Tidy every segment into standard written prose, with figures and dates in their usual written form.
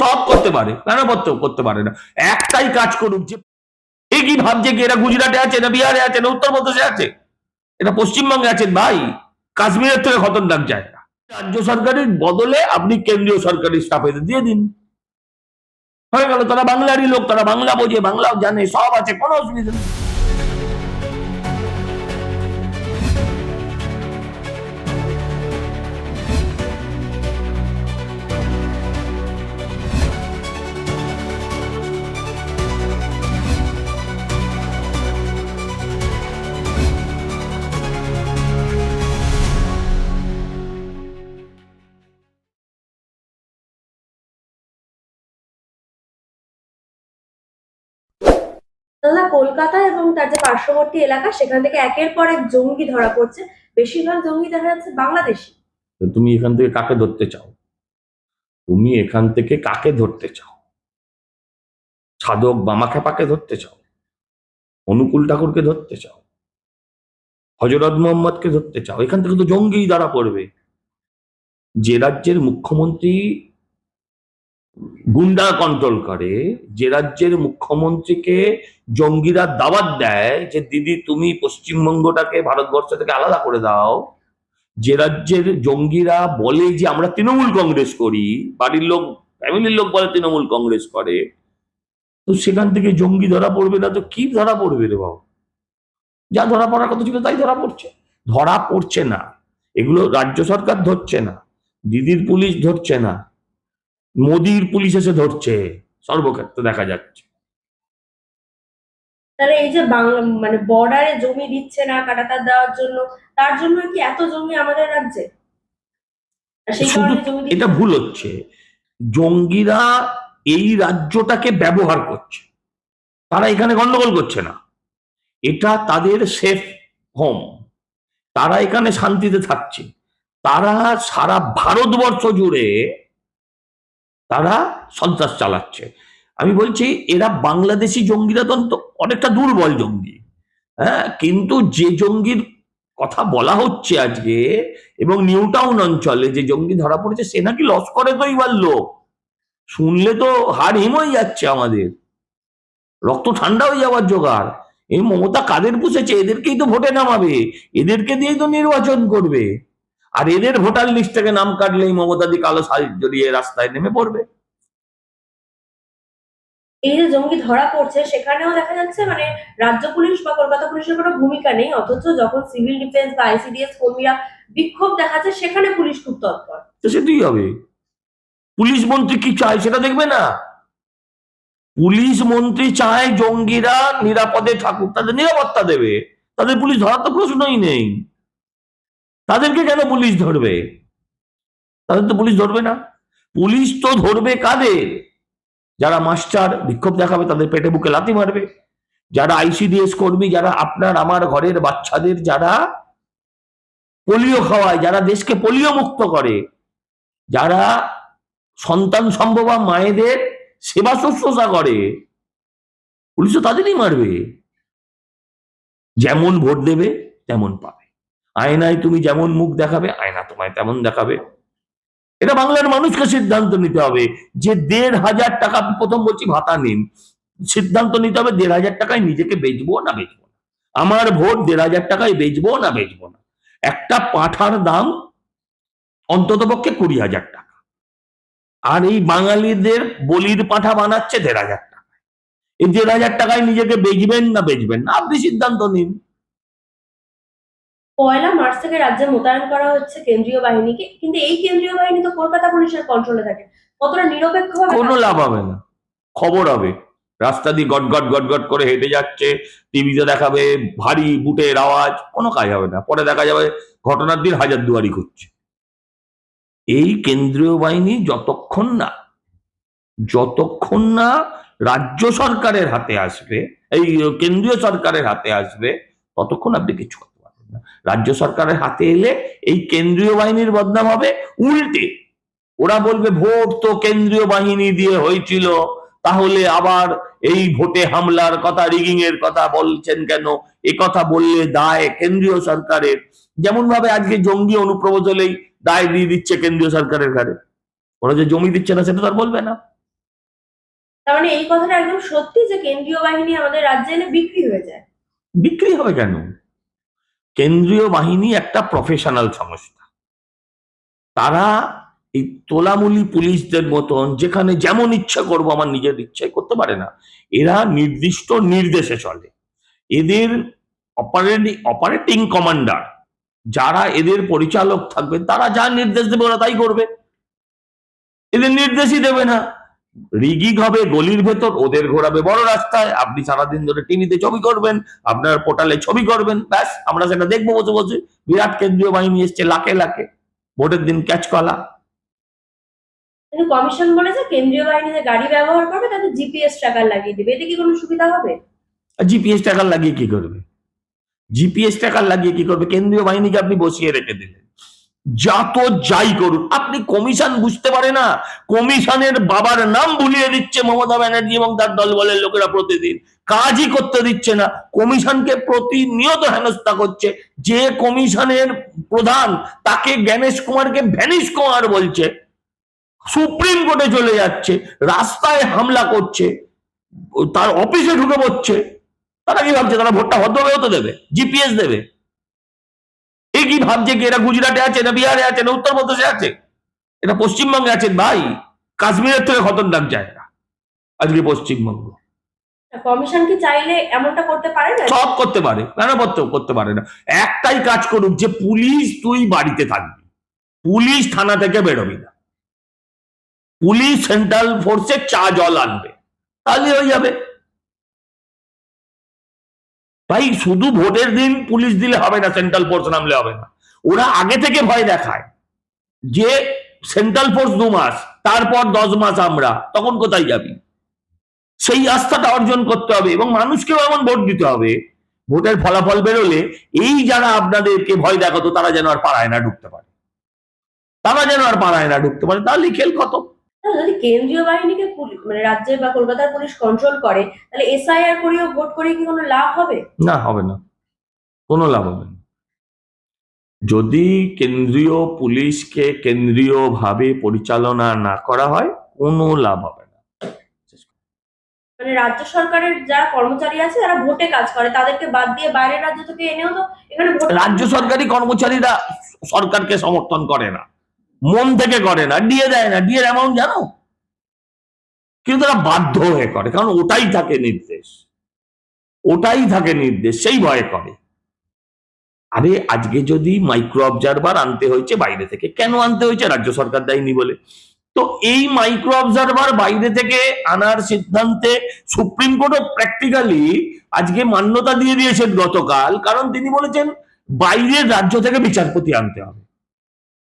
সব করতে পারে, কেন করতে পারে না? একটাই কাজ করুক, যে এ কি ভাবছে কি এরা গুজরাটে আছে না বিহারে আছে না উত্তরপ্রদেশে আছে, এটা পশ্চিমবঙ্গে আছেন ভাই। কাশ্মীরের থেকে খতরনাক জায়গা। রাজ্য সরকারের বদলে আপনি কেন্দ্রীয় সরকারের স্টাফেদের দিয়ে দিন, হয়ে গেল। তারা বাংলারই লোক, তারা বাংলা বোঝে, বাংলাও জানে, সব আছে, কোনো অসুবিধা নেই। দাদা, কলকাতা এবং তার যে পার্শ্ববর্তী এলাকা সেখান থেকে একের পর এক জঙ্গি ধরা পড়ছে। বেশিরভাগ জঙ্গি দেখা যাচ্ছে বাংলাদেশি। তুমি এখান থেকে কাকে ধরতে চাও? তুমি এখান থেকে কাকে ধরতে চাও? সাধক বামাখ্যাপাকে ধরতে চাও? অনুকূল ঠাকুরকে ধরতে চাও? হযরত মোহাম্মদকে ধরতে চাও? এখান থেকে তো জঙ্গি ধরা পড়বে। যে রাজ্যের মুখ্যমন্ত্রী গুন্ডা কন্ট্রোল করে, যে রাজ্যের মুখ্যমন্ত্রীকে জঙ্গিরা দাওয়াত দেয় যে দিদি তুমি পশ্চিমবঙ্গটাকে ভারতবর্ষ থেকে আলাদা করে দাও, যে রাজ্যের জঙ্গিরা বলে যে আমরা তৃণমূল কংগ্রেস করি, বাড়ির লোক ফ্যামিলির লোক বলে তৃণমূল কংগ্রেস করে, তো সেখান থেকে জঙ্গি ধরা পড়বে না তো কি ধরা পড়বে রে বাবু? যা ধরা পড়ার কথা ছিল তাই ধরা পড়ছে। ধরা পড়ছে না, এগুলো রাজ্য সরকার ধরছে না, দিদির পুলিশ ধরছে না, মোদির পুলিশ এসে ধরছে, সর্বক্ষেত্রে দেখা যাচ্ছে। তাহলে এই যে বাংলা মানে বর্ডারে জমি দিচ্ছে না কাটাতার দেওয়ার জন্য, তার জন্য কি এত জমি আমাদের রাজ্যে? আর সেই শুধু কারণে জমি এটা দিচ্ছে। ভুল হচ্ছে, জঙ্গিরা এই রাজ্যটাকে ব্যবহার করছে, তারা এখানে গন্ডগোল করছে না, এটা তাদের সেফ হোম, তারা এখানে শান্তিতে থাকছে। তারা সারা ভারতবর্ষ জুড়ে তারা সন্ত্রাস চালাচ্ছে। আমি বলছি এরা বাংলাদেশি জঙ্গিরা তো অনেকটা দুর্বল জঙ্গি, হ্যাঁ, কিন্তু যে জঙ্গির কথা বলা হচ্ছে আজকে এবং নিউ টাউন অঞ্চলে যে জঙ্গি ধরা পড়েছে, সে নাকি লস্করে তৈবার লোক। শুনলে তো হাড় হিম হয়ে যাচ্ছে, আমাদের রক্ত ঠান্ডা হয়ে যাওয়ার জোগাড়। এই মমতা কাদের পুষেছে? এদেরকেই তো ভোটে নামাবে, এদেরকে দিয়েই তো নির্বাচন করবে, আর এদের ভোটার লিস্ট থেকে নাম কাটলেই মমতাদি কালো শাল জড়িয়ে রাস্তায় নেমে পড়বে। এই যে জঙ্গি ধরা পড়ছে সেখানেও দেখা যাচ্ছে মানে রাজ্য পুলিশ বা কলকাতা পুলিশের কোনো ভূমিকা নেই, অথচ যখন সিভিল ডিফেন্স বা আইসিডিএস কর্মীরা বিক্ষোভ দেখাচ্ছে সেখানে পুলিশ খুব তৎপর। তো সেটাই হবে। পুলিশ মন্ত্রী কি চায় সেটা দেখবে না? পুলিশ মন্ত্রী চায় জঙ্গিরা নিরাপদে থাকুক, তাদের নিরাপত্তা দেবে, তাদের পুলিশ ধরার তো প্রশ্নই নেই। তাদেরকে কেন পুলিশ ধরবে? তাদের তো পুলিশ ধরবে না। পুলিশ তো ধরবে কাদের? যারা মাস্টার বিক্ষোভ দেখাবে তাদের পেটে বুকে লাথি মারবে, যারা আইসিডিএস কর্মী, যারা আপনার আমার ঘরের বাচ্চাদের যারা পোলিও খাওয়ায়, যারা দেশকে পোলিও মুক্ত করে, যারা সন্তান সম্ভবা মায়েদের সেবা শুশ্রূষা করে, পুলিশ তো তাদেরই মারবে। যেমন ভোট দেবে তেমন পাবে, আয়নায় তুমি যেমন মুখ দেখাবে আয়না তোমায় তেমন দেখাবে। এটা বাংলার মানুষকে সিদ্ধান্ত নিতে হবে যে ১,৫০০ টাকা, প্রথম বলছি ভাতা নিন, সিদ্ধান্ত নিতে হবে ১,৫০০ টাকায় নিজেকে বেচবো না বেচবো না, আমার ভোট ১,৫০০ টাকায় বেচবো না বেচবো না। একটা পাঁঠার দাম অন্তত পক্ষে ২০,০০০ টাকা, আর এই বাঙালিদের বলির পাঁঠা বানাচ্ছে ১,৫০০ টাকা। এই ১,৫০০ টাকায় নিজেকে বেচবেন না বেচবেন না, আপনি সিদ্ধান্ত নিন। পয়লা মার্চ থেকে রাজ্যে মোতায়েন করা হচ্ছে কেন্দ্রীয় বাহিনীকে, কিন্তু এই কেন্দ্রীয় বাহিনী তো কলকাতা পুলিশের কন্ট্রোলে থাকে। কতটা নিরপেক্ষভাবে কোনো কাজ লাভ করবে? হবে না, খবর হবে রাস্তা দিয়ে গট গট গট গট করে হেঁটে যাচ্ছে, টিভিতে দেখাবে ভারী বুটের আওয়াজ, কোনো কাজ হবে না। পরে দেখা যাবে ঘটনার দিন হাজারদুয়ারি করছে। এই কেন্দ্রীয় বাহিনী যতক্ষণ না রাজ্য সরকারের হাতে আসবে, এই কেন্দ্রীয় সরকারের হাতে আসবে, ততক্ষণ আপনি কিছু করতে পারবেন না। রাজ্য সরকারের হাতে এলে এই কেন্দ্রীয় বাহিনীর বদনাম হবে উল্টে, ওরা বলবে ভোট তো কেন্দ্রীয় বাহিনী দিয়ে হয়েছিল, তাহলে আবার এই ভোটে হামলার কথা, রিগিং এর কথা বলছেন কেন? এ কথা বললে দায় কেন্দ্রীয় সরকারের। যেমন ভাবে আজকে জঙ্গি অনুপ্রবেশ হলেই দায় দিয়ে দিচ্ছে কেন্দ্রীয় সরকারের ঘাড়ে, ওরা যে জমি দিচ্ছে না সেটা তো আর বলবে না। তার মানে এই কথাটা একদম সত্যি যে কেন্দ্রীয় বাহিনী আমাদের রাজ্যে এলে বিক্রি হয়ে যায়। বিক্রি হবে কেন? কেন্দ্রীয় বাহিনী একটা প্রফেশনাল সংস্থা। তারা এই তোলামুলি পুলিশদের মতন যেখানে যেমন ইচ্ছা করবো আমার নিজের ইচ্ছায় করতে পারে না। এরা নির্দিষ্ট নির্দেশে চলে। এদের অপারেটিং কমান্ডার যারা এদের পরিচালক থাকবে তারা যা নির্দেশ দেবে ওরা তাই করবে। এদের নির্দেশই দেবে না। রিগিং হবে গলির ভেতর, ওদের ঘোরাবে বড় রাস্তায়, আপনি সারাদিন ধরে টিভিতে ছবি করবেন, আপনার পোর্টালে ছবি করবেন, ব্যাস আমরা সেটা দেখবো বসে বসে। বিরাট কেন্দ্রীয় বাহিনী এসছে লাখে লাখে, ভোটের দিন ক্যাচ কলা। কিন্তু কমিশন বলেছে কেন্দ্রীয় বাহিনী যে গাড়ি ব্যবহার করবে তাতে জিপিএস ট্র্যাকার লাগিয়ে দিবে, এতে কি কোনো সুবিধা হবে? জিপিএস ট্র্যাকার লাগিয়ে কি করবে? জিপিএস ট্র্যাকার লাগিয়ে কি করবে? কেন্দ্রীয় বাহিনীকে আপনি বসিয়ে রেখে দিলেন, যা তো যাই করুন। আপনি কমিশন বুঝতে পারে না? কমিশনের বাবার নাম ভুলিয়ে দিচ্ছে মমতা ব্যানার্জি এবং তার দলবলের লোকেরা প্রতিদিন, কাজই করতে দিচ্ছে না। কমিশনকে প্রতিনিয়ত হেনস্থা করছে। যে কমিশনের প্রধান তাকে জ্ঞানেশ কুমারকে ভ্যানিশ কুমার বলছে, সুপ্রিম কোর্টে চলে যাচ্ছে, রাস্তায় হামলা করছে, তার অফিসে ঢুকে পড়ছে। তারা কি ভাবছে তারা ভোটটা ভদ্রভাবে হতে দেবে? জিপিএস দেবে? এ কি ভাবছে কি এরা গুজরাটে আছে না বিহারে আছে না উত্তরপ্রদেশে আছে? এটা পশ্চিমবঙ্গে আছেন ভাই। কাশ্মীরের থেকে খতরনাক জায়গা আজকে পশ্চিমবঙ্গ। কমিশন কি চাইলে এমনটা করতে পারে না? সব করতে পারে, কেন করতে পারে না? একটাই কাজ করুক, যে পুলিশ তুই বাড়িতে থাকবি, পুলিশ থানা থেকে বেরোবি না, পুলিশ সেন্ট্রাল ফোর্সে চা জল আনবে, তাহলে হয়ে যাবে। ভাই শুধু ভোটের দিন পুলিশ দিলে হবে না, সেন্ট্রাল ফোর্স নামলে হবে না। ওরা আগে থেকে ভয় দেখায় যে সেন্ট্রাল ফোর্স 2 মাস, তারপর 10 মাস আমরা, তখন কোথায় যাবি? সেই আস্থাটা অর্জন করতে হবে এবং মানুষকেও এমন ভোট দিতে হবে, ভোটের ফলাফল বেরোলে এই যারা আপনাদেরকে ভয় দেখাতো তারা যেন আর পাড়ায় না ঢুকতে পারে, তাহলে খেল কত। যদি কেন্দ্রীয় বাহিনীকে মানে রাজ্যে বা কলকাতার পুলিশ কন্ট্রোল করে, তাহলে এসআইআর করেও ভোট করে কি কোনো লাভ হবে? না, হবে না, কোনো লাভ হবে না। যদি কেন্দ্রীয় পুলিশকে কেন্দ্রীয়ভাবে পরিচালনা না করা হয়, কোনো লাভ হবে না। মানে রাজ্য সরকারের যারা কর্মচারী আছে যারা ভোটে কাজ করে তাদেরকে বাদ দিয়ে বাইরের রাজ্য থেকে এনেও তো এখানে ভোট। রাজ্য সরকারি কর্মচারীরা সরকারকে সমর্থন করে না, মন থেকে করে না, দিয়ে দেয় না। ডিএর অ্যামাউন্ট জানো? কিন্তু তারা বাধ্য হয়ে করে, কারণ ওটাই থাকে নির্দেশ, সেই ভয়ে করে। আরে আজকে যদি মাইক্রো অবজারভার আনতে হয়েছে বাইরে থেকে, কেন আনতে হয়েছে? রাজ্য সরকার দেয়নি বলে। তো এই মাইক্রো অবজারভার বাইরে থেকে আনার সিদ্ধান্তে সুপ্রিম কোর্টও প্র্যাকটিক্যালি আজকে মান্যতা দিয়ে দিয়েছেন গতকাল, কারণ তিনি বলেছেন বাইরের রাজ্য থেকে বিচারপতি আনতে হবে।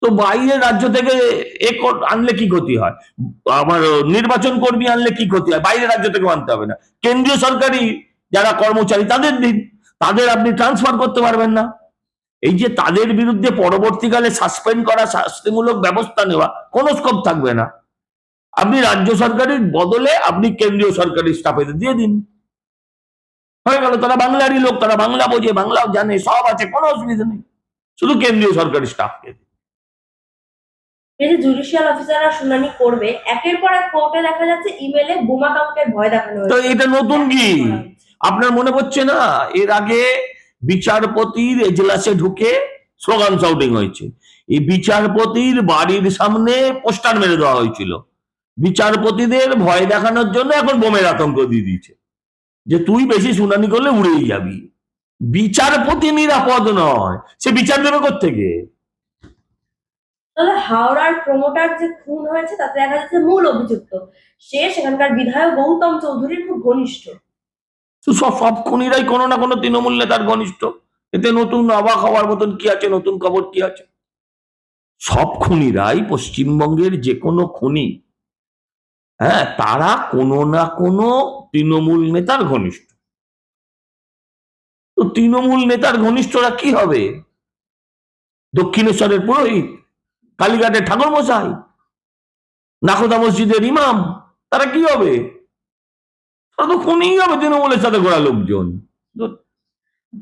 তো বাইরের রাজ্য থেকে আনলে কি ক্ষতি হয়? আমার নির্বাচন কর্মী আনলে কি ক্ষতি হয়? বাইরের রাজ্য থেকে আনতে হবে না, কেন্দ্রীয় সরকারি যারা কর্মচারী তাদের দিন, তাদের আপনি ট্রান্সফার করতে পারবেন না। এই যে তাদের বিরুদ্ধে পরবর্তীকালে সাসপেন্ড করা, শাস্তিমূলক ব্যবস্থা নেওয়া, কোনো স্কোপ থাকবে না। আপনি রাজ্য সরকারের বদলে আপনি কেন্দ্রীয় সরকারি স্টাফেদের দিয়ে দিন, হয়ে গেল। তারা বাংলারই লোক, তারা বাংলা বোঝে, বাংলাও জানে, সব আছে, কোনো অসুবিধা নেই, শুধু কেন্দ্রীয় সরকারি স্টাফকে। এই যে জুডিশিয়াল অফিসাররা শুনানি করবে, একের পর এক কোর্টে দেখা যাচ্ছে ইমেলে বোমা কাউকের ভয় দেখানো তো হয়েছে। এটা নতুন কি? আপনার মনে পড়ছে না? এর আগে বিচারপতির এজলাসে ঢুকে স্লোগান শাউটিং হয়েছে, এই বিচারপতির বাড়ির সামনে পোস্টার মেরে দেওয়া হয়েছিল। বিচারপতিদের ভয় দেখানোর জন্য এখন বোমের আতঙ্ক দিয়ে দিয়েছে যে তুই বেশি শুনানি করলে উড়েই যাবি। বিচারপতি নিরাপদ নয়, সে বিচার দেবে কোত্থেকে? তাহলে হাওড়ার প্রমোটার যে খুন হয়েছে তাতে দেখা যাচ্ছে মূল অভিযুক্ত সে সেখানকার বিধায়ক গৌতম চৌধুরীর খুব ঘনিষ্ঠ। তো সব খুনিরাই কোনো না কোনো তৃণমূল নেতার ঘনিষ্ঠ, এতে নতুন অবাক হওয়ার মতন কি আছে? নতুন খবর কি আছে? সব খুনিরাই পশ্চিমবঙ্গের যে কোনো খুনি, হ্যাঁ, তারা কোনো না কোনো তৃণমূল নেতার ঘনিষ্ঠ। তো তৃণমূল নেতার ঘনিষ্ঠরা কি হবে? দক্ষিণেশ্বরের পুরোহিত, কালীঘাটের ঠাকুর মশাই, নাকোদা মসজিদের ইমাম, তারা কি হবে? তারা তো খুনিই হবে, তৃণমূলের সাথে ঘোরা লোকজন।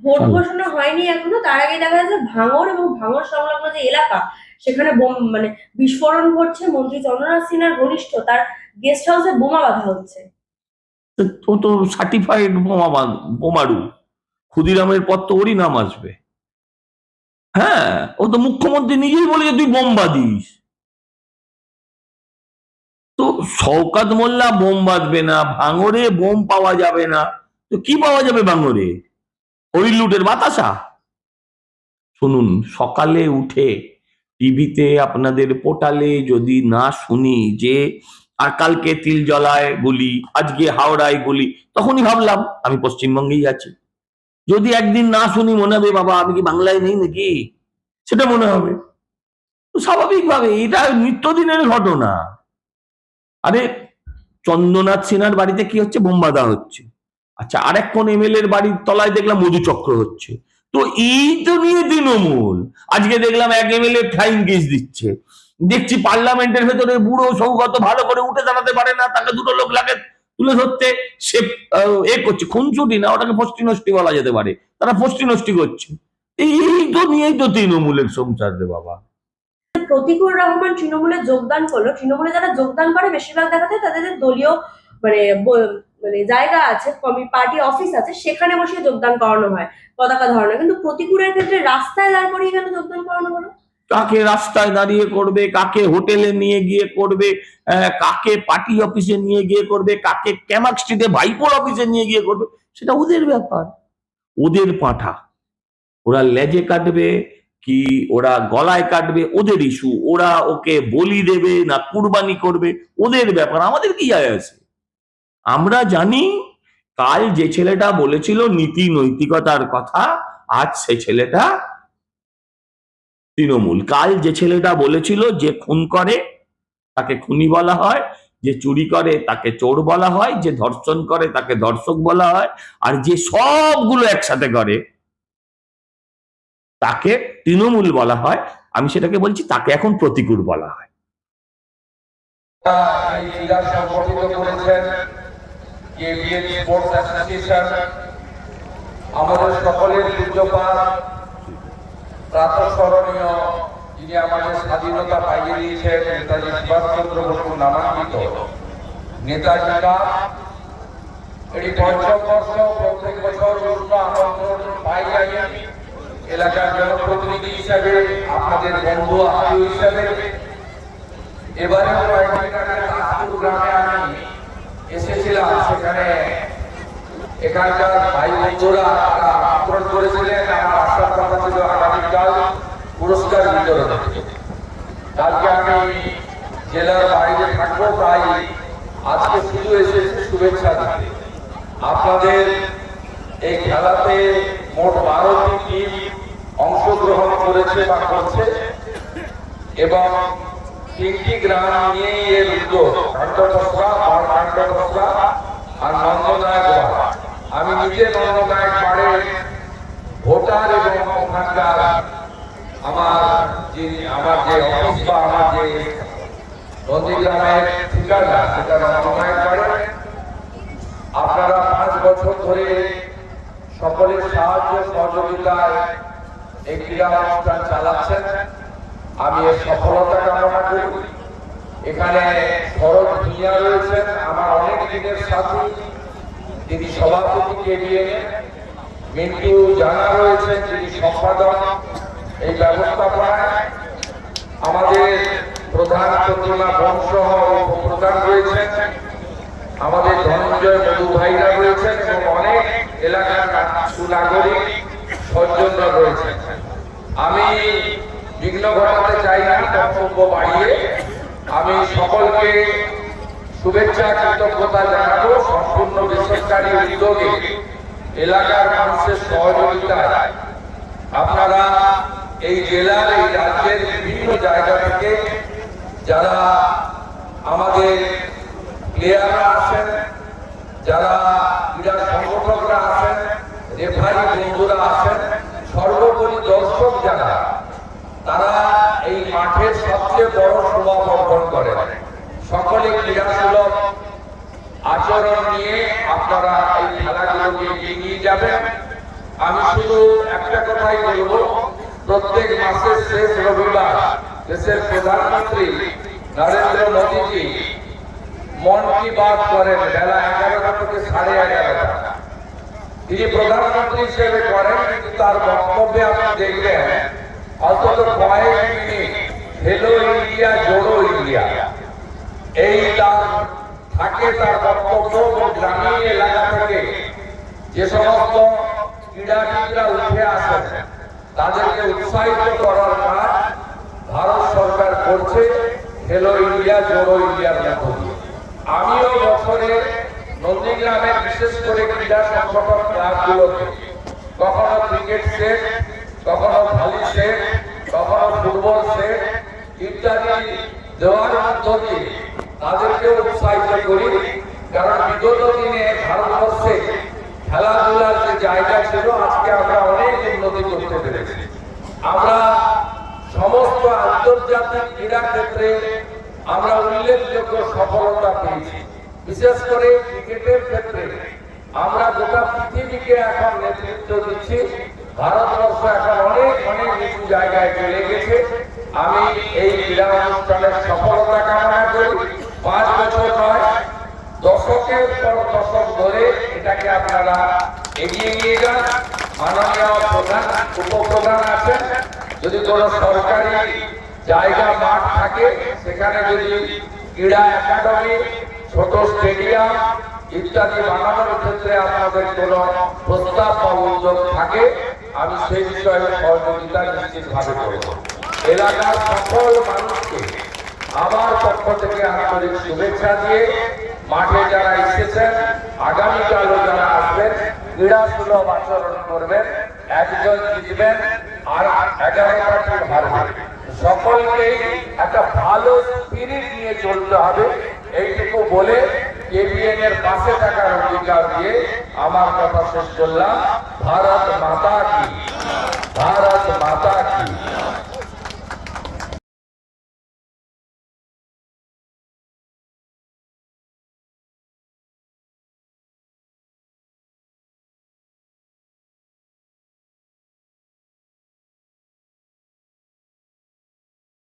ভোট ঘোষণা হয়নি এখনো, তার আগে দেখা যাচ্ছে ভাঙড় এবং ভাঙড় সংলগ্ন যে এলাকা সেখানে মানে বিস্ফোরণ ঘটছে। মন্ত্রী চন্দ্রনাথ সিনহার ঘনিষ্ঠ তার গেস্ট হাউসে বোমা বাঁধা হচ্ছে। ও তো সার্টিফাইড বোমারু, ক্ষুদিরামের পর তো ওরই নাম আসবে। হ্যাঁ, ও তো মুখ্যমন্ত্রী নিজেই বলে যে তুই বোম বাঁধিস। তো শওকত মোল্লা বোম বাঁধবে না, ভাঙড়ে বোম পাওয়া যাবে না, তো কি পাওয়া যাবে ভাঙড়ে? হরিণ লুটের বাতাসা। শুনুন, সকালে উঠে টিভিতে আপনাদের পোর্টালে যদি না শুনি যে আর কালকে তিলজলায় গুলি, আজকে হাওড়ায় গুলি, তখনই ভাবলাম আমি পশ্চিমবঙ্গেই আছি। যদি একদিন না শুনি মনে হবে বাবা আমি কি বাংলায় নেই নাকি, সেটা মনে হবে। তো স্বাভাবিকভাবে এটা নিত্যদিনের ঘটনা। আরে চন্দ্রনাথ সিনহার বাড়িতে কি হচ্ছে? বোম বাঁধা হচ্ছে। আচ্ছা, আরেক কোন এমএলএ এর বাড়ির তলায় দেখলাম মধুচক্র হচ্ছে। তো এই তো নিয়ে তৃণমূল। আজকে দেখলাম এক এমএলএ ফ্লাইং কিস দিচ্ছে। দেখছি পার্লামেন্টের ভেতরে বুড়ো সৌগত ভালো করে উঠে দাঁড়াতে পারে না, তাকে দুটো লোক লাগে তুলে ধরতে, সে করছে, খুনসুটি না, ওটাকে ফষ্টি নষ্টি বলা যেতে পারে, তারা ফষ্টি নষ্টি করছে। এই তো নিয়েই তো তৃণমূলের সংসার রে বাবা। প্রতিকুর রহমান তৃণমূলে যোগদান করলো, তৃণমূলে যারা যোগদান করে বেশিরভাগ দেখা যায় তাদের দলীয় মানে মানে জায়গা আছে, পার্টি অফিস আছে, সেখানে বসে যোগদান করানো হয়, পতাকা ধরানো। কিন্তু প্রতিকুরের ক্ষেত্রে রাস্তায় দাঁড় করিয়ে কেন যোগদান করানো হলো? কাকে রাস্তায় দাঁড়িয়ে করবে, কাকে হোটেলে নিয়ে গিয়ে করবে, কাকে পার্টি অফিসে নিয়ে গিয়ে করবে, কাকে ক্যামাক স্ট্রিটে ভাইপোর অফিসে নিয়ে গিয়ে করবে, সেটা ওদের ব্যাপার, ওদের পাঁঠা। ওরা লেজে কাটবে কি ওরা গলায় কাটবে ওদের ইস্যু, ওরা ওকে বলি দেবে না কুরবানি করবে ওদের ব্যাপার, আমাদের কি যায় আসে? আমরা জানি কাল যে ছেলেটা বলেছিল নীতি নৈতিকতার কথা, আজ সে ছেলেটা তৃণমূল। কাল যে ছেলেটা বলেছিল যে খুন করে তাকে খুনি বলা হয়, যে চুরি করে তাকে চোর বলা হয়, যে ধর্ষণ করে তাকে ধর্ষক বলা হয়, আর যে সবগুলো একসাথে করে তাকে তৃণমূল বলা হয়। আমি সেটাকে বলছি তাকে এখন প্রতিকূল বলা হয়। আমাদের সকলের পূজ্যপাত প্রাতঃস্মরণীয় যিনি আমাদের স্বাধীনতা পাইয়ে দিয়েছেন নেতাজি সুভাষচন্দ্র বসু নামাঙ্কিত নেতাজিরা এটি পঞ্চম বর্ষ, প্রত্যেক বছর উষ্ণ আমন্ত্রণ পাই আমি এলাকার জনপ্রতিনিধি হিসাবে, আপনাদের বন্ধু আত্মীয় হিসাবে। এবারে গ্রামে আমি এসেছিলাম, সেখানে এখানকার ভাই বন্ধুরা তারা আমন্ত্রণ করেছিলেন, আমার আশার কথা ছিল আগামীকাল পুরস্কার বিতরণ। কালকে আমি জেলার বাইরে থাকবো, তাই আজকে শুধু এসেছি শুভেচ্ছা দিতে। আপনাদের এই খেলাতে মোট 12টি টিম অংশগ্রহণ করেছে বা করছে, এবং 3টি গ্রাম নিয়েই এর উদ্যোগ, কাণ্ডপসরা, কাণ্ডপসরা আর নন্দনায়ক। আমি নিজে নন্দনায়ক পাড়ের ভোটার, এবং ওখানকার আমার যে অফিস বা আমার যে নন্দীগ্রামের ঠিকানা সেটা নন্দনায়ক পাড়ে। আপনারা 5 বছর ধরে সকলের সাহায্য সহযোগিতায় এই ক্রীড়া অনুষ্ঠান চালাচ্ছেন, আমি এর সফলতা কামনা করি। এখানে শরৎ ভূঁইয়া রয়েছেন, আমার অনেক দিনের সাথী, যিনি সভাপতি কেবিএনে। মিন্টু জানা রয়েছেন, যিনি সম্পাদক এই ব্যবস্থাপনায়। আমাদের প্রধান প্রতিমা বংশহ উপপ্রধান রয়েছেন, আমাদের ধনঞ্জয় মধু ভাইরা রয়েছেন, এবং অনেক এলাকার সুনাগরিক সজ্জনরা রয়েছেন। আমি বিঘ্ন ঘটাতে চাই না, বক্তব্য বাড়িয়ে আমি সকলকে শুভেচ্ছা কৃতজ্ঞতা জানাবো। সম্পূর্ণ বেসরকারি উদ্যোগে এলাকার মানুষের সহযোগিতায় আপনারা এই জেলার, এই রাজ্যের বিভিন্ন জায়গা থেকে যারা আমাদের প্লেয়াররা আসেন, যারা ক্রীড়া সংগঠকরা আসেন, রেফারি বন্ধুরা আসেন, সর্বোপরি দর্শক যারা, তারা এই মাঠের সবচেয়ে বড় শোভা বর্ধন করেন। সকলে ক্রীড়াসুলভ আচরণ নিয়ে আপনারা এই খেলাগুলোকে এগিয়ে যাবেন। আমি শুধু একটা কথাই বলবো, প্রত্যেক মাসের শেষ রবিবার দেশের প্রধানমন্ত্রী নরেন্দ্র মোদীজি মন কি বাত করেন বেলা 11টা থেকে 11:30। তিনি প্রধানমন্ত্রী হিসেবে করেন, কিন্তু তার বক্তব্যে আপনি দেখবেন অন্তত কয়েক মিনিট হেলো ইন্ডিয়া জোড়ো ইন্ডিয়া এই তার থাকে তার বক্তব্য। গ্রামীণ এলাকা থেকে যে সমস্ত ক্রীড়াবিদরা উঠে আসেন তাদেরকে উৎসাহিত করার কাজ ভারত সরকার করছে হেলো ইন্ডিয়া জোড়ো ইন্ডিয়ার মধ্য দিয়ে। আমিও বছরে নন্দীগ্রামের বিশেষ করে ক্রীড়া সংগঠন ক্লাবগুলোকে কখনো ক্রিকেট সেট, কখনো ভলি সেট, কখনো ফুটবল সেট ইত্যাদি দেওয়ার মধ্য দিয়ে তাদেরকে উৎসাহিত করি। কারণ বিগত দিনে ভারতবর্ষে খেলাধুলার যে জায়গা ছিল আজকে আমরা অনেক উন্নতি করতে পেরেছি। আমরা সমস্ত আন্তর্জাতিক ক্রীড়া ক্ষেত্রে আমরা উল্লেখযোগ্য সফলতা পেয়েছি। বিশেষ করে ক্রিকেটের ক্ষেত্রে আমরা গোটা পৃথিবীকে এখন নেতৃত্ব দিচ্ছি। ভারতবর্ষ এখন অনেক অনেক নিচু জায়গায় চলে গেছে। আমি এই ক্রীড়া অনুষ্ঠানের সফলতা কামনা করি। 5 বছর নয়, দশকের পর দশক ধরে এটাকে আপনারা এগিয়ে নিয়ে যান। মাননীয় প্রধান উপপ্রধান আছেন, যদি কোনো সরকারি জায়গা মাঠ থাকে সেখানে যদি ক্রীড়া একাডেমি, ছোট স্টেডিয়াম ইত্যাদি বানানোর ক্ষেত্রে আপনাদের কোনো প্রস্তাব বা উদ্যোগ থাকে, আমি সেই বিষয়ে সহযোগিতা নিশ্চিতভাবে করব। এলাকার সকল মানুষকে আমার পক্ষ থেকে আন্তরিক শুভেচ্ছা দিয়ে মাঠে যারা এসেছেন, আগামীকালও যারা আসবেন ক্রীড়া সুলভ আচরণ করবেন, একজন জিতবেন আর 11টা হারবেন। সকলকে একটা ভালো স্পিরিট নিয়ে চলতে হবে, এইটুকু বলে কেবিএন এর পাশে থাকার অধিকার দিয়ে আমার কথা শেষ করলাম। ভারত মাতা